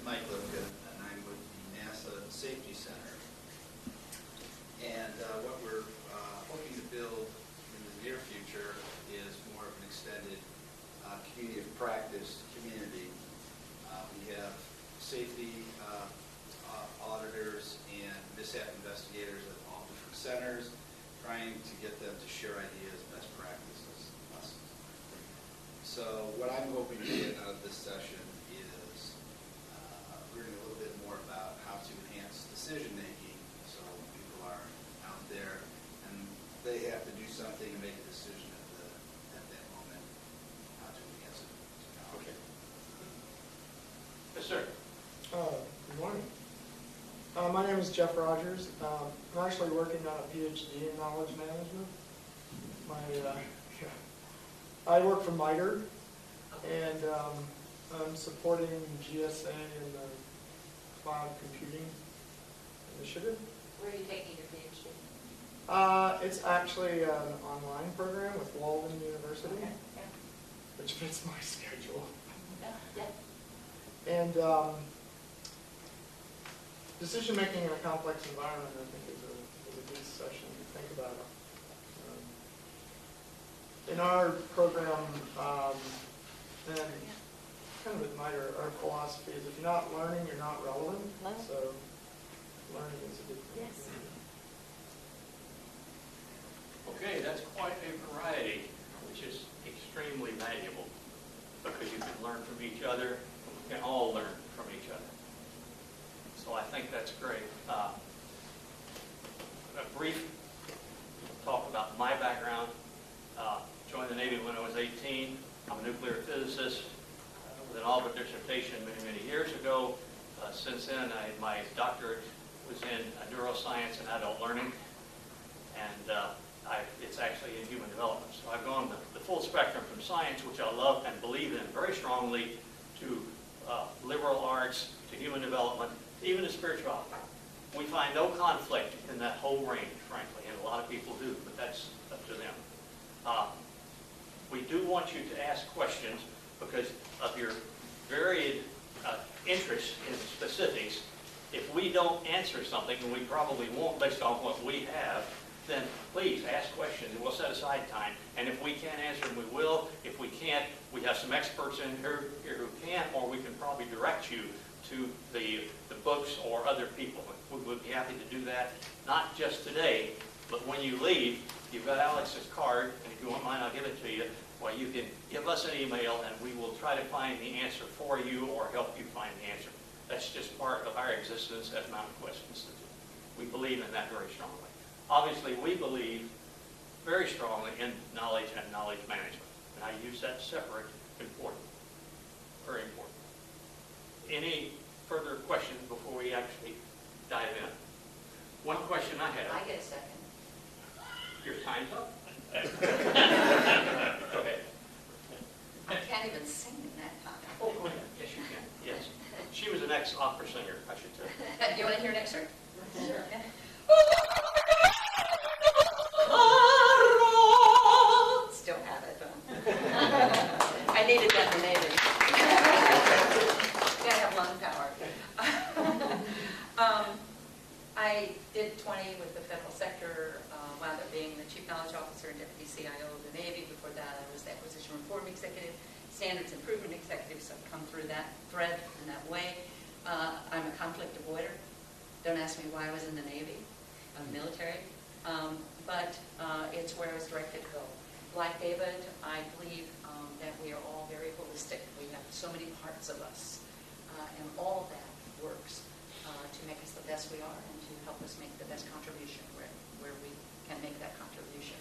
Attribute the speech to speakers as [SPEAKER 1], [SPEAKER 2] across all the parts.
[SPEAKER 1] Mike Lipka, and I'm with the NASA Safety Center. And what we're hoping to build in the near future is more of an extended community of practice community. We have safety auditors and mishap investigators at all different centers, trying to get them to share ideas, best practices, lessons. So what I'm hoping to get out of this session is learning a little bit more about how to enhance decision-making, so when people are out there and they have to do something and make a decision at that moment, how to enhance it.
[SPEAKER 2] Okay. Yes, sir.
[SPEAKER 3] Good morning. My name is Jeff Rogers. I'm actually working on a PhD in knowledge management. I work for MITRE, and I'm supporting GSA in the cloud computing initiative.
[SPEAKER 4] Where are you taking your PhD?
[SPEAKER 3] It's actually an online program with Walden University,
[SPEAKER 4] Okay. Yeah.
[SPEAKER 3] which fits my schedule.
[SPEAKER 4] Yeah.
[SPEAKER 3] And decision-making in a complex environment, I think, is a good session to think about. In our program, and kind of admire our philosophy is if you're not learning, you're not relevant. So learning is a good thing.
[SPEAKER 4] Yes.
[SPEAKER 2] Okay, that's quite a variety, which is extremely valuable because you can learn from each other. We can all learn from each other. So I think that's great. A brief talk about my background. Joined the Navy when I was 18. I'm a nuclear physicist with an Albert dissertation many, many years ago. Since then, my doctorate was in neuroscience and adult learning, and it's actually in human development. So I've gone the full spectrum from science, which I love and believe in very strongly, to liberal arts, to human development, even to spirituality. We find no conflict in that whole range, frankly, and a lot of people do, but that's up to them. We do want you to ask questions because of your varied interest in specifics. If we don't answer something, and we probably won't based on what we have, then please ask questions and we'll set aside time. And if we can't answer them, we will. If we can't, we have some experts in here who can, or we can probably direct you to the books or other people. We would be happy to do that, not just today, but when you leave, you've got Alex's card, and if you want mine, I'll give it to you. Well, you can give us an email, and we will try to find the answer for you or help you find the answer. That's just part of our existence as Mountain Quest Institute. We believe in that very strongly. Obviously, we believe very strongly in knowledge and knowledge management, and I use that separate, important, very important. Any further questions before we actually dive in? One question I have.
[SPEAKER 4] I get a second.
[SPEAKER 2] Your time's up. Go ahead.
[SPEAKER 4] I can't even sing in that time.
[SPEAKER 2] Oh, go ahead. Yes, you can. Yes. She was an ex-opera singer, I should say.
[SPEAKER 4] You want to hear an excerpt? Sure. Yeah. Still have it, huh? I needed that in the Navy. Gotta have lung power. I did 20 with the federal sector, wound up being the Chief Knowledge Officer and Deputy CIO of the Navy. Before that, I was the Acquisition Reform Executive, Standards Improvement Executive, so I've come through that thread in that way. I'm a conflict avoider. Don't ask me why I was in the Navy. I'm military. But it's where I was directed to go. Like David, I believe that we are all very holistic. We have so many parts of us, and all of that works to make us the best we are and to help us make the best contribution where we can make that contribution.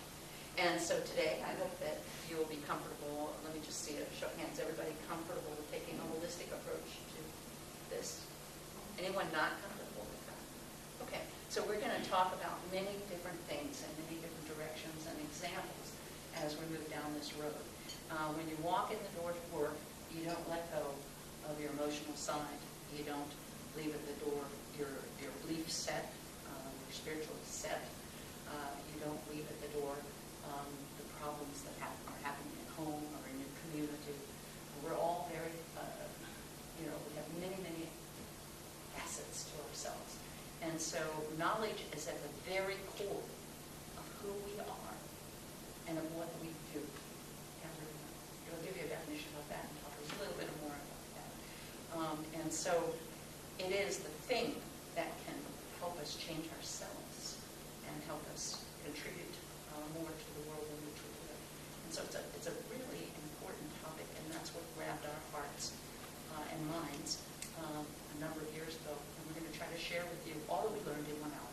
[SPEAKER 4] And so today, I hope that you will be comfortable. Let me just see a show of hands. Everybody comfortable with taking a holistic approach to this? Anyone not comfortable with that? Okay, so we're going to talk about many different things and many different directions and examples as we move down this road. When you walk in the door to work, you don't let go of your emotional side. You don't leave at the door your belief set, your spiritual set. You don't leave at the door the problems that are happening at home or in your community. We're all very, we have many, many knowledge is at the very core of who we are and of what we do. It'll give you a definition of that and talk a little bit more about that. And so it is the thing that can help us change ourselves and help us contribute more to the world in which we live. And so it's a really important topic, and that's what grabbed our hearts and minds a number of years ago. And we're going to try to share with you all that we learned in 1 hour.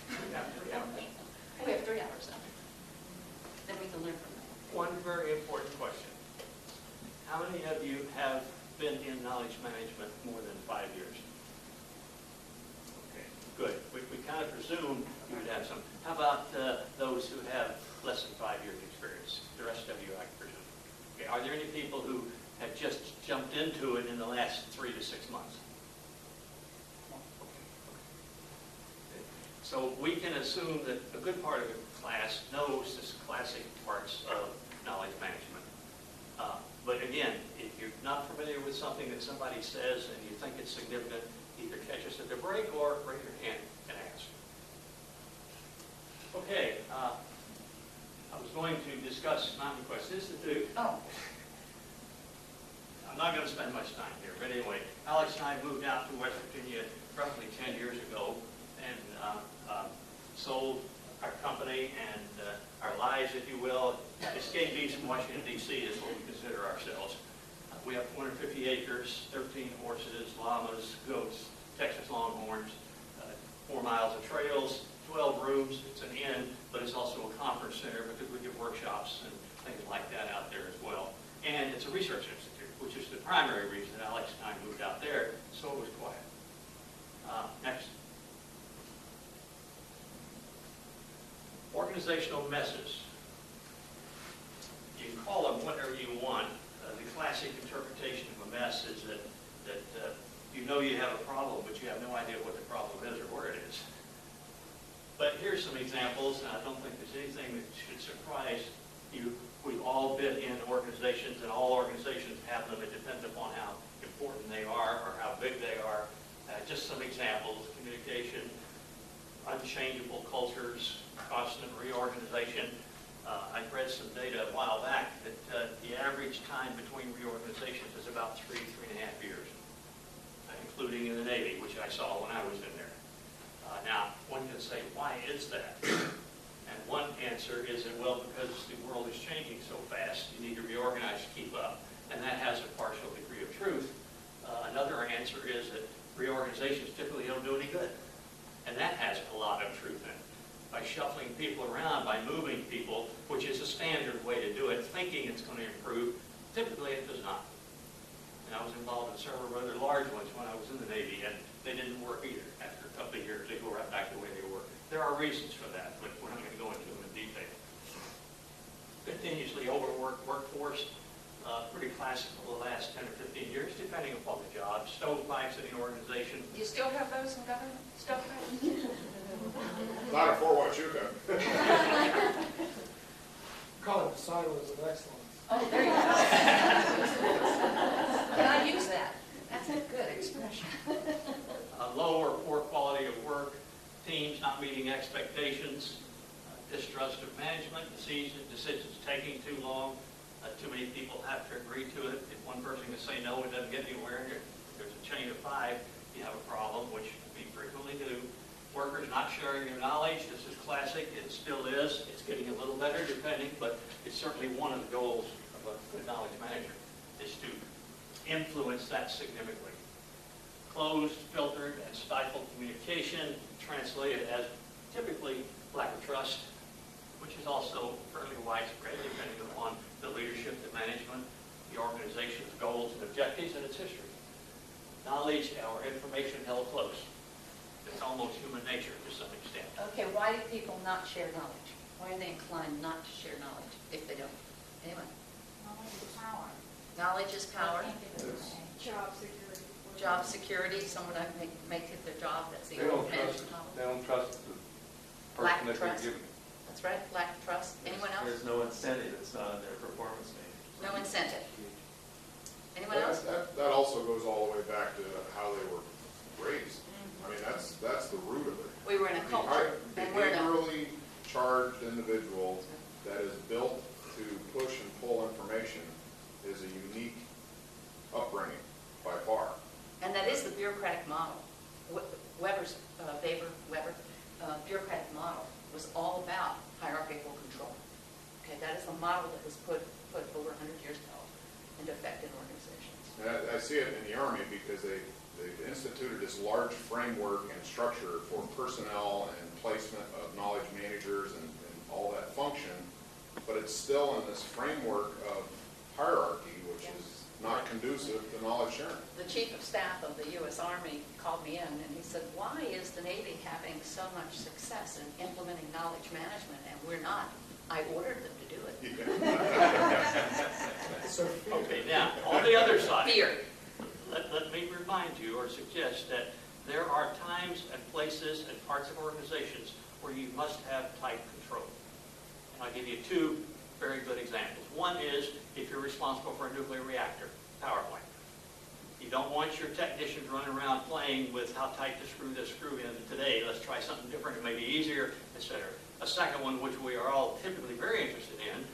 [SPEAKER 2] We have 3 hours.
[SPEAKER 4] We have 3 hours now. Then we can learn from that.
[SPEAKER 2] One very important question. How many of you have been in knowledge management more than 5 years? Okay, good. We kind of presumed you would have some. How about those who have less than 5 years experience? The rest of you, I presume. Okay, are there any people who have just jumped into it in the last 3 to 6 months? So we can assume that a good part of the class knows the classic parts of knowledge management. But again, if you're not familiar with something that somebody says and you think it's significant, either catch us at the break or raise your hand and ask. Okay, I was going to discuss Mountain Quest Institute.
[SPEAKER 4] Oh,
[SPEAKER 2] I'm not going to spend much time here, but anyway, Alex and I moved out to West Virginia roughly 10 years ago and sold our company and our lives, if you will. Escapees from Washington, D.C. is what we consider ourselves. We have 450 acres, 13 horses, llamas, goats, Texas longhorns, 4 miles of trails, 12 rooms. It's an inn, but it's also a conference center because we give workshops and things like that out there as well. And it's a research institute, which is the primary reason that Alex and I moved out there, so it was quiet. Next. Organizational messes. You can call them whatever you want. The classic interpretation of a mess is that you know you have a problem, but you have no idea what the problem is or where it is. But here's some examples, and I don't think there's anything that should surprise you. We've all been in organizations, and all organizations have them. It depends upon how important they are or how big they are. Just some examples: communication, unchangeable cultures, constant reorganization. I read some data a while back that the average time between reorganizations is about 3.5 years, including in the Navy, which I saw when I was in there. Now, one can say, why is that? And one answer is that, well, because the world is changing so fast, you need to reorganize to keep up. And that has a partial degree of truth. Another answer is that reorganizations typically don't do any good. And that has a lot of truth in it. By shuffling people around, by moving people, which is a standard way to do it, thinking it's going to improve, typically it does not. And I was involved in several rather large ones when I was in the Navy, and they didn't work either. After a couple of years, they go right back the way they were. There are reasons for that, but we're not going to go into them in detail. Continuously overworked workforce, pretty classical the last 10 or 15 years, depending upon the job. Stovepipes in the organization.
[SPEAKER 4] you still have those in government? Stovepipes?
[SPEAKER 5] Not a 4-1 CUCA.
[SPEAKER 3] Call it the silos of excellence.
[SPEAKER 4] Oh, there you go. Can I use that? That's a good expression.
[SPEAKER 2] Low or poor quality of work, teams not meeting expectations, distrust of management, decisions taking too long, too many people have to agree to it. If one person can say no, it doesn't get anywhere. There's a chain of 5, you have a problem, which we frequently do. Workers not sharing their knowledge. This is classic. It still is. It's getting a little better depending, but it's certainly one of the goals of a good knowledge manager is to influence that significantly. Closed, filtered, and stifled communication, translated as typically lack of trust, which is also fairly widespread depending upon the leadership, the management, the organization's goals and objectives, and its history. Knowledge or information held close. It's almost human nature to some extent.
[SPEAKER 4] Okay, why do people not share knowledge? Why are they inclined not to share knowledge if they don't? Anyone?
[SPEAKER 6] Knowledge is power.
[SPEAKER 4] Knowledge is power.
[SPEAKER 6] Job security.
[SPEAKER 4] Job security, someone I make it their job, that's the
[SPEAKER 7] They don't
[SPEAKER 4] old
[SPEAKER 7] trust,
[SPEAKER 4] management model.
[SPEAKER 7] they don't trust the
[SPEAKER 4] Lack
[SPEAKER 7] person
[SPEAKER 4] of
[SPEAKER 7] that they're
[SPEAKER 4] trust.
[SPEAKER 7] giving.
[SPEAKER 4] That's right, lack of trust. Anyone else?
[SPEAKER 8] There's no incentive, it's not in their performance matrix.
[SPEAKER 4] No incentive. Anyone else?
[SPEAKER 5] That also goes all the way back to how they were raised. I mean, that's the root of it.
[SPEAKER 4] We were
[SPEAKER 5] Army because they've instituted this large framework and structure for personnel and placement of knowledge managers and all that function, but it's still in this framework of hierarchy, which is not conducive to knowledge sharing.
[SPEAKER 4] The Chief of Staff of the U.S. Army called me in and he said, why is the Navy having so much success in implementing knowledge management and we're not? I ordered them to do it.
[SPEAKER 3] So fear.
[SPEAKER 2] Okay, now, on the other side.
[SPEAKER 4] Fear.
[SPEAKER 2] Let me remind you or suggest that there are times and places and parts of organizations where you must have tight control. And I'll give you two very good examples. One is if you're responsible for a nuclear reactor, power plant. You don't want your technicians running around playing with how tight to screw this screw in today. Let's try something different, it may be easier, etc. A second one, which we are all typically very interested in,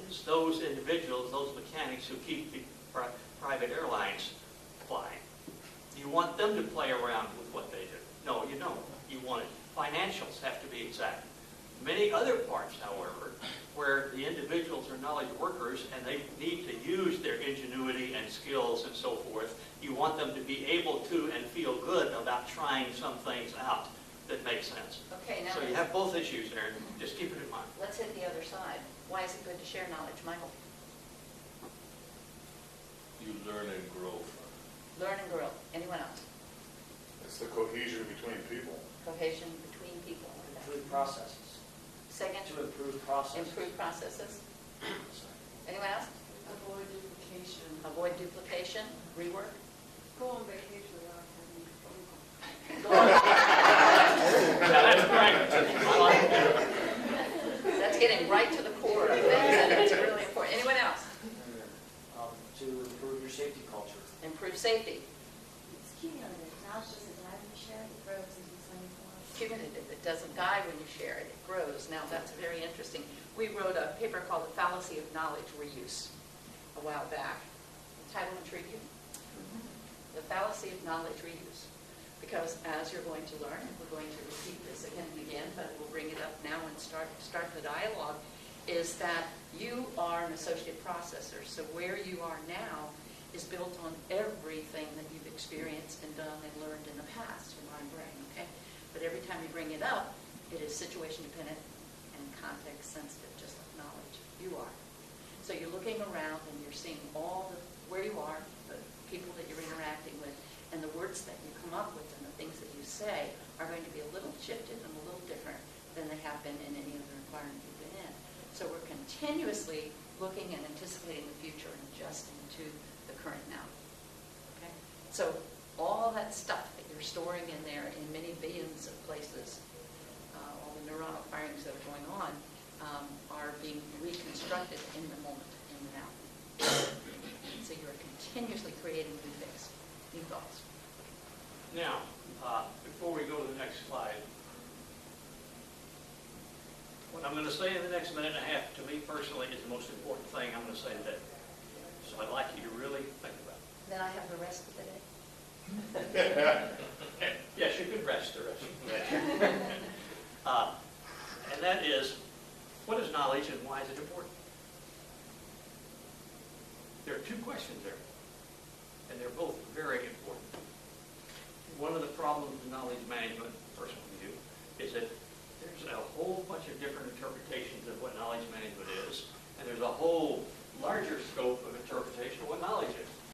[SPEAKER 2] is those individuals, those mechanics who keep the private airlines flying. You want them to play around with what they do. No, you don't. You want it. Financials have to be exact. Many other parts, however, where the individuals are knowledge workers and they need to use their ingenuity and skills and so forth, you want them to be able to and feel good about trying some things out that make sense.
[SPEAKER 4] Okay, now
[SPEAKER 2] So you have both issues there, and just keep it in mind.
[SPEAKER 4] let's hit the other side. Why is it good to share knowledge, Michael?
[SPEAKER 7] You learn and grow from
[SPEAKER 4] Learn and grow. Anyone else?
[SPEAKER 5] It's the cohesion between people.
[SPEAKER 4] Cohesion between people.
[SPEAKER 9] Improve processes.
[SPEAKER 4] Second,
[SPEAKER 9] To improve processes.
[SPEAKER 4] improve processes. Anyone else?
[SPEAKER 6] Avoid duplication.
[SPEAKER 4] Avoid duplication, rework.
[SPEAKER 6] Go on vacation without having phone calls.
[SPEAKER 2] That's right. I like that.
[SPEAKER 4] That's getting right to the core of things, and it's really important. Anyone else?
[SPEAKER 9] To improve your safety culture.
[SPEAKER 4] Improve safety.
[SPEAKER 10] It's cumulative. Knowledge doesn't die when you share it, it grows as you learn more.
[SPEAKER 4] Cumulative. It doesn't die when you share it. It grows. Now, that's very interesting. We wrote a paper called The Fallacy of Knowledge Reuse a while back. The title intrigue you? The Fallacy of Knowledge Reuse. Because as you're going to learn, and we're going to repeat this again and again, but we'll bring it up now and start the dialogue, is that you are an associate processor. So where you are now is built on everything that you've experienced and done and learned in the past, your mind brain, okay? But every time you bring it up, it is situation dependent and context sensitive, just like knowledge. You are. So you're looking around and you're seeing where you are, the people that you're interacting with, and the words that you come up with and the things that you say are going to be a little shifted and a little different than they have been in any other environment you've been in. So we're continuously looking and anticipating the future and adjusting to the current now. Okay? So all that stuff that you're storing in there in many billions of places, all the neuronal firings that are going on, are being reconstructed in the moment, in the now. So you're continuously creating new things, new thoughts.
[SPEAKER 2] Now, before we go to the next slide, what I'm going to say in the next minute and a half, to me personally, is the most important thing I'm going to say today. So I'd like you to really think about it.
[SPEAKER 4] Then I have the rest of the day.
[SPEAKER 2] Yes, you can rest the rest of the day. And that is, what is knowledge and why is it important? There are two questions there, and they're both very important. One of the problems with knowledge management, personal view, is that there's a whole bunch of different interpretations of what knowledge management is, and there's a whole larger scope of interpretation of what knowledge is.